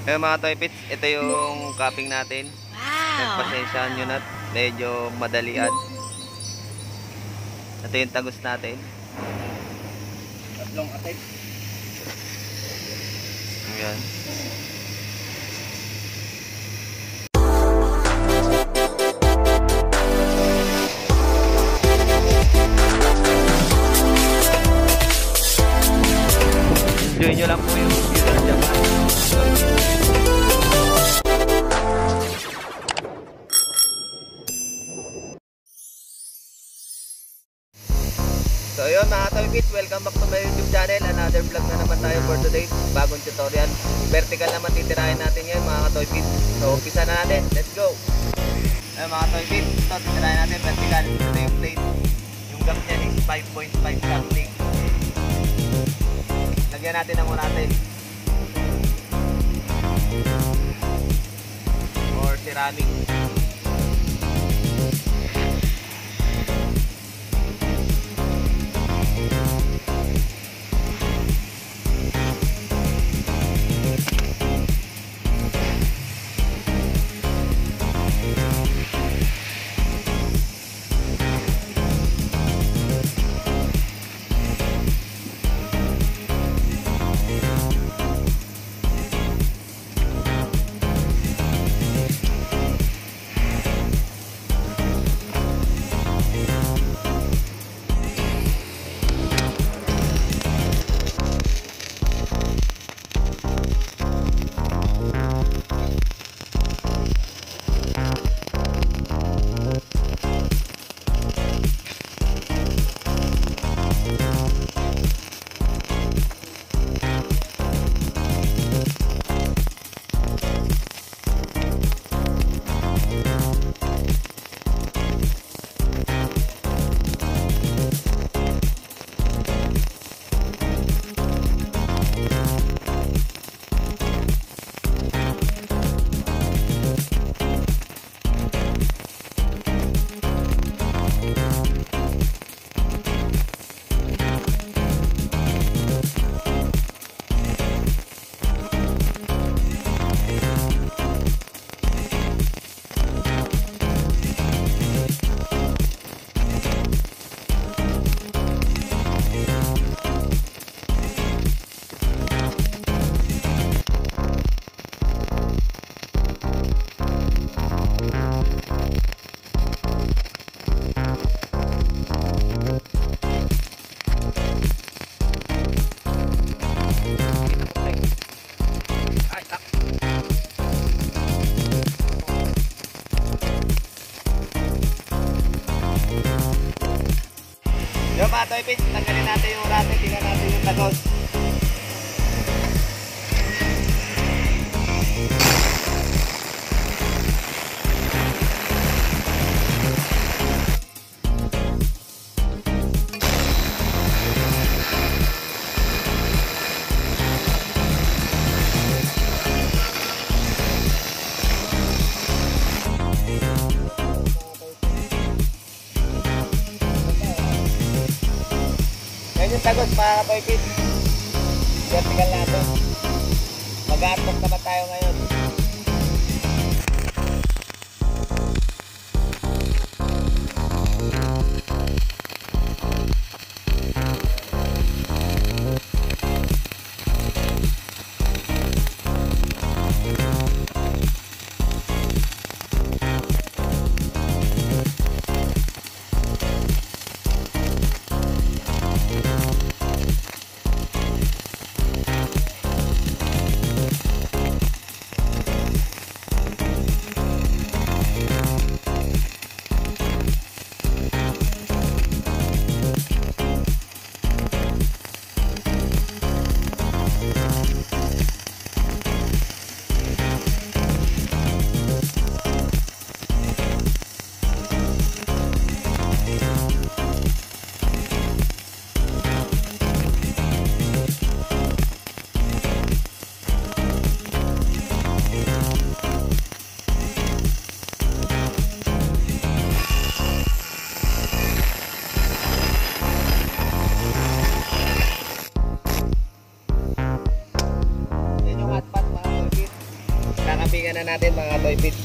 Ayun mga toy pits, ito yung cupping natin. Nagpasensyahan nyo na, medyo madalian. Ito yung tagus natin. Tatlong atin. Ayan. Enjoy nyo lang po yung view ng Japan. So yun mga toy pits, welcome back to my YouTube channel. Another vlog na naman tayo for today. Bagong tutorial. Vertical naman titirahin natin ngayon mga toy pits. So umpisa na natin. Let's go! Ayun mga toy pits, ito titirahin natin vertical. Ito yung plate. Yung gap niya is 5.5 something. Lagyan natin ng natin. Or ceramic. Yung mga toy pits, tanggalin natin yung rate, tingnan natin yung tagos. Yung tagos mga toy pits, vertical natin. Mag-aartok naman tayo ngayon. weldingan na natin mga Toy Pits.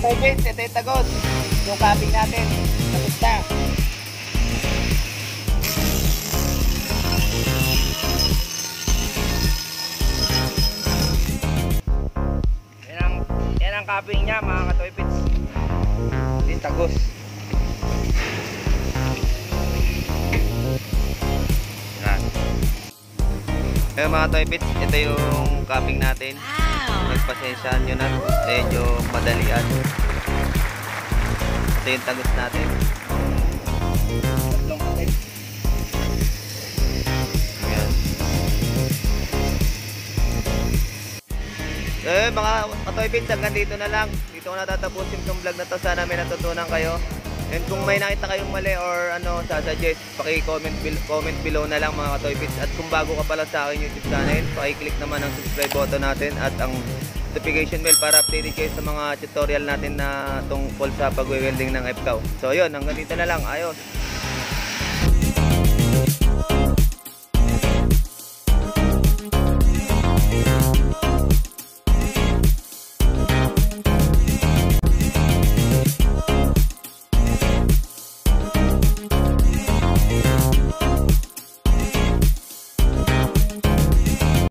Toy Pits, ito yung tagos. Yung capping natin. Tapos na. Yan ang capping niya mga ka-Toy Pits. Ito yung tagos. Yan. Ayan mga Toy Pits, ito yung capping natin. Nagpasensyahan nyo na, medyo madalian. Ito yung tagos natin. Ayan. Mga ka-Toy Pits, hanggang dito na lang. Dito ko natatapusin itong vlog na to. Sana may natutunan kayo. And kung may nakita kayong mali or sasuggest, paki-comment below na lang mga ka-Toy Pits. At kung bago ka pala sa aking YouTube channel, paki-click naman ang subscribe button natin at ang notification bell para updated kayo sa mga tutorial natin na tungkol sa pagwe-welding ng FCAW. So yun, hanggang dito na lang. Ayos!